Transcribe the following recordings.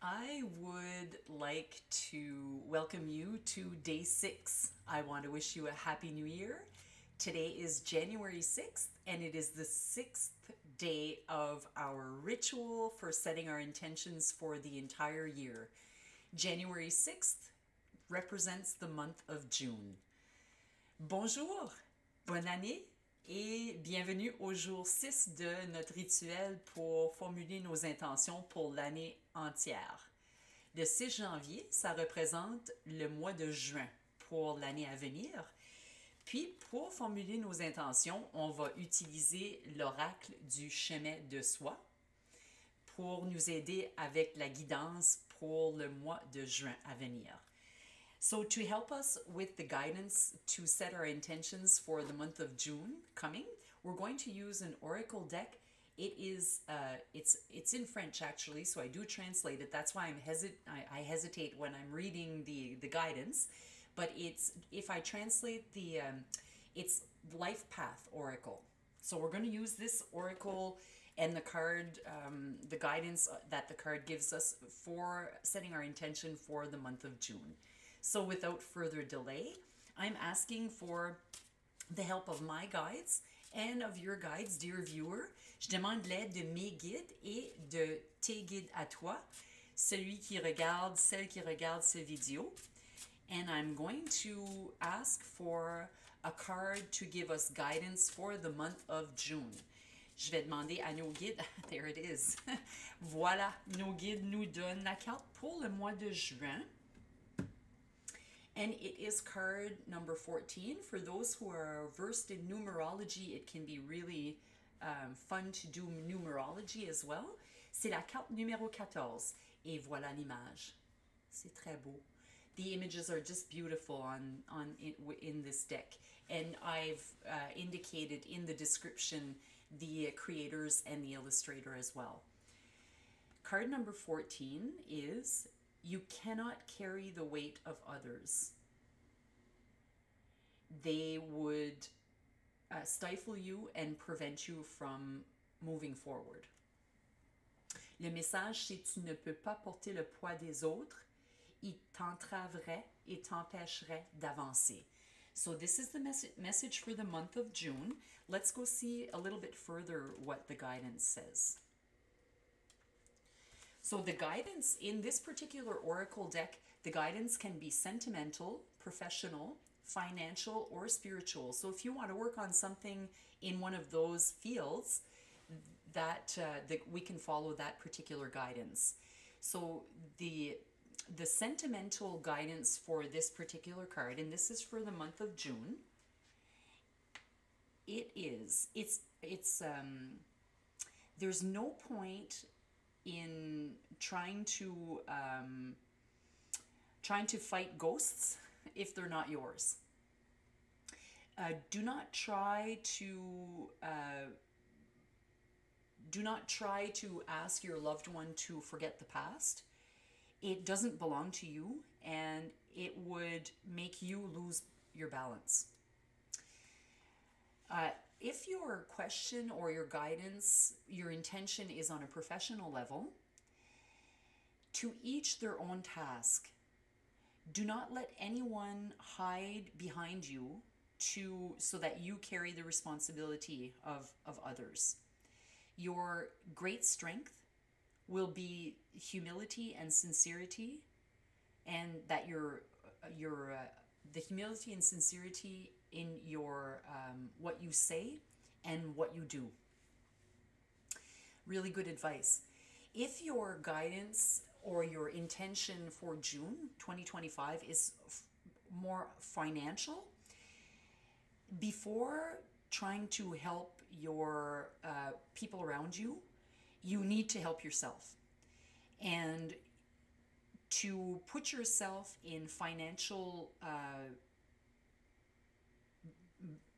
I would like to welcome you to day 6. I want to wish you a happy new year. Today is January 6th, and it is the 6th day of our ritual for setting our intentions for the entire year. January 6th represents the month of June. Bonjour, bonne année et bienvenue au jour 6 de notre rituel pour formuler nos intentions pour l'année entière. Le 6 janvier, ça représente le mois de juin pour l'année à venir. Puis, pour formuler nos intentions, on va utiliser l'oracle du chemin de soi pour nous aider avec la guidance pour le mois de juin à venir. So to help us with the guidance to set our intentions for the month of June coming, we're going to use an oracle deck. It is it's in French actually, so I do translate it. That's why I hesitate when I'm reading the guidance. But it's if I translate it's Life Path Oracle. So we're going to use this oracle and the card, the guidance that the card gives us for setting our intention for the month of June. So without further delay, I'm asking for the help of my guides and of your guides, dear viewer. Je demande l'aide de mes guides et de tes guides à toi, celui qui regarde, celle qui regarde ce vidéo. And I'm going to ask for a card to give us guidance for the month of June. Je vais demander à nos guides, there it is. Voilà, nos guides nous donnent la carte pour le mois de juin. And it is card number 14. For those who are versed in numerology, it can be really fun to do numerology as well. C'est la carte numéro 14. Et voilà l'image. C'est très beau. The images are just beautiful in this deck. And I've indicated in the description the creators and the illustrator as well. Card number 14 is you cannot carry the weight of others. They would stifle you and prevent you from moving forward. Le message, c'est tu ne peux pas porter le poids des autres. Ils t'entraveraient et t'empêcheraient d'avancer. So this is the message for the month of June. Let's go see a little bit further what the guidance says. So the guidance in this particular oracle deck, the guidance can be sentimental, professional, financial, or spiritual. So if you want to work on something in one of those fields, that we can follow that particular guidance. So the sentimental guidance for this particular card, and this is for the month of June, there's no point in trying to fight ghosts if they're not yours. Do not try to ask your loved one to forget the past. It doesn't belong to you, and it would make you lose your balance. If your question or your guidance, your intention is on a professional level, to each their own task. Do not let anyone hide behind you so that you carry the responsibility of others. Your great strength will be humility and sincerity, and that the humility and sincerity in your what you say and what you do. Really good advice. If your guidance or your intention for June 2025 is more financial, before trying to help your people around you, you need to help yourself. And to put yourself in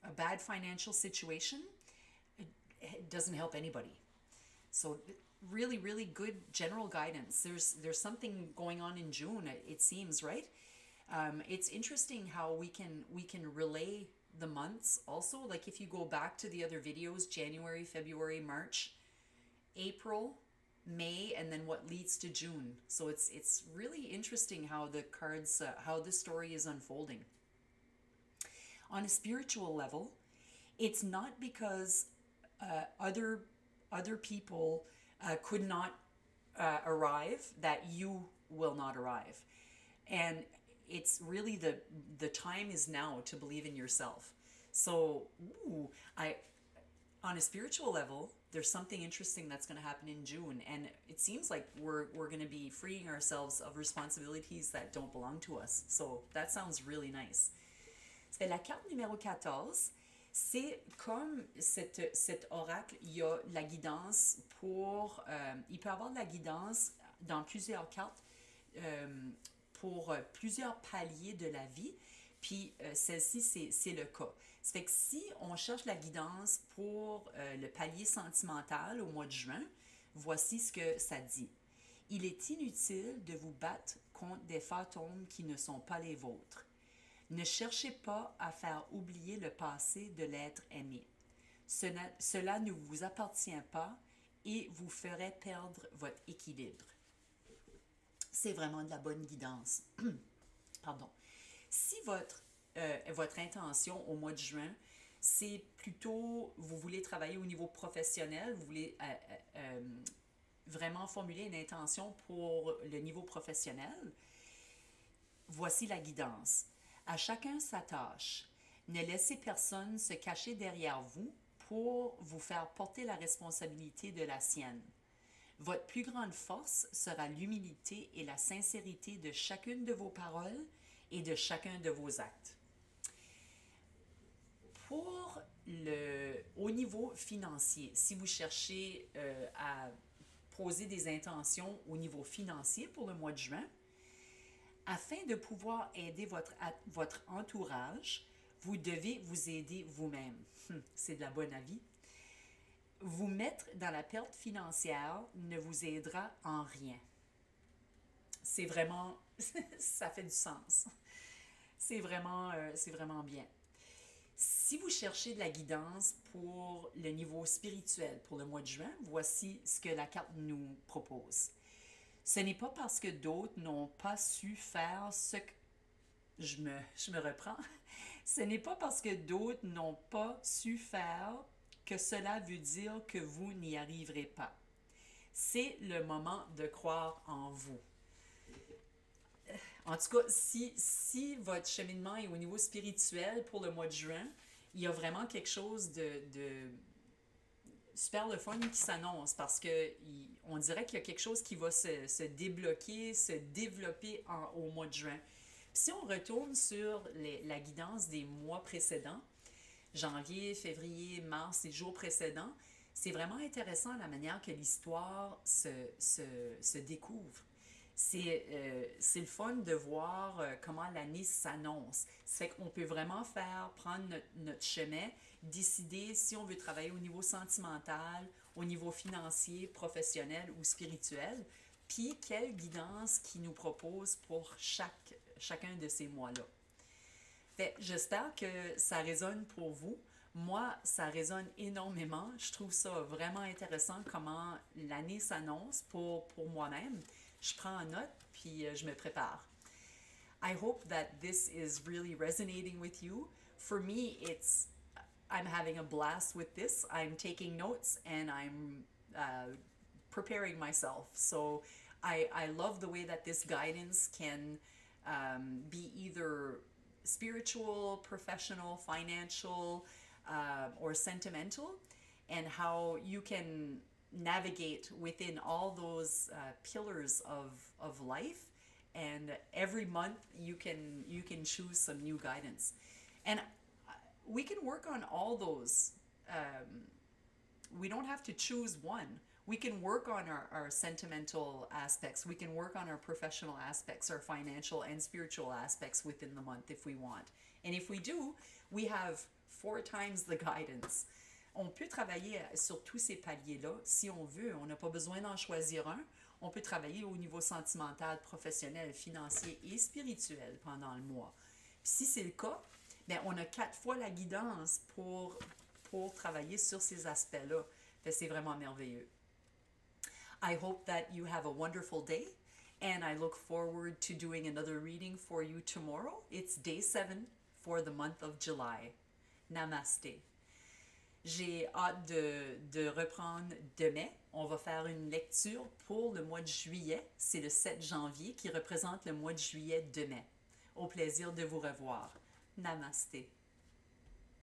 a bad financial situation, it doesn't help anybody. So really, really good general guidance. There's something going on in June, it seems, right? It's interesting how we can relay the months also. Like if you go back to the other videos, January, February, March, April, May, and then what leads to June. So it's really interesting how the cards, how the story is unfolding. On a spiritual level, it's not because other people could not arrive that you will not arrive, and it's really the time is now to believe in yourself. So, I on a spiritual level, there's something interesting that's going to happen in June, and it seems like we're going to be freeing ourselves of responsibilities that don't belong to us. So that sounds really nice. C'est la carte numéro 14. C'est comme cet oracle, il y a la guidance pour... il peut y avoir de la guidance dans plusieurs cartes pour plusieurs paliers de la vie. Puis celle-ci, c'est le cas. Ça fait que si on cherche la guidance pour le palier sentimental au mois de juin, voici ce que ça dit. Il est inutile de vous battre contre des fantômes qui ne sont pas les vôtres. Ne cherchez pas à faire oublier le passé de l'être aimé. Cela ne vous appartient pas et vous ferait perdre votre équilibre. C'est vraiment de la bonne guidance. Pardon. Si votre intention au mois de juin, c'est plutôt, vous voulez travailler au niveau professionnel, vous voulez vraiment formuler une intention pour le niveau professionnel, voici la guidance. À chacun sa tâche. Ne laissez personne se cacher derrière vous pour vous faire porter la responsabilité de la sienne. Votre plus grande force sera l'humilité et la sincérité de chacune de vos paroles et de chacun de vos actes. Au niveau financier, si vous cherchez à poser des intentions au niveau financier pour le mois de juin, afin de pouvoir aider votre entourage, vous devez vous aider vous-même. C'est de la bonne avis. Vous mettre dans la perte financière ne vous aidera en rien. C'est vraiment, ça fait du sens. C'est vraiment bien. Si vous cherchez de la guidance pour le niveau spirituel pour le mois de juin, voici ce que la carte nous propose. Ce n'est pas parce que d'autres n'ont pas su faire ce que... Je me reprends. Ce n'est pas parce que d'autres n'ont pas su faire que cela veut dire que vous n'y arriverez pas. C'est le moment de croire en vous. En tout cas, si votre cheminement est au niveau spirituel pour le mois de juin, il y a vraiment quelque chose de super le fun qui s'annonce parce qu'on dirait qu'il y a quelque chose qui va se débloquer, se développer au mois de juin. Puis si on retourne sur la guidance des mois précédents, janvier, février, mars, les jours précédents, c'est vraiment intéressant la manière que l'histoire se découvre. C'est le fun de voir comment l'année s'annonce. Ça fait qu'on peut vraiment prendre notre chemin, décider si on veut travailler au niveau sentimental, au niveau financier, professionnel ou spirituel, puis quelle guidance qu'il nous propose pour chacun de ces mois-là. J'espère que ça résonne pour vous. Moi, ça résonne énormément. Je trouve ça vraiment intéressant comment l'année s'annonce pour moi-même. Je prends en note, puis je me prépare. I hope that this is really resonating with you. For me, I'm having a blast with this. I'm taking notes and I'm preparing myself. So I love the way that this guidance can be either spiritual, professional, financial, or sentimental, and how you can navigate within all those pillars of life, and every month you can choose some new guidance, and we can work on all those. We don't have to choose one. We can work on our sentimental aspects. We can work on our professional aspects, our financial and spiritual aspects within the month if we want. And if we do, we have 4 times the guidance. On peut travailler sur tous ces paliers-là si on veut. On n'a pas besoin d'en choisir un. On peut travailler au niveau sentimental, professionnel, financier et spirituel pendant le mois. Puis si c'est le cas, bien, on a 4 fois la guidance pour travailler sur ces aspects-là. C'est vraiment merveilleux. I hope that you have a wonderful day, and I look forward to doing another reading for you tomorrow. It's day 7 for the month of July. Namaste. J'ai hâte de reprendre demain. On va faire une lecture pour le mois de juillet. C'est le 7 janvier qui représente le mois de juillet demain. Au plaisir de vous revoir. Namaste.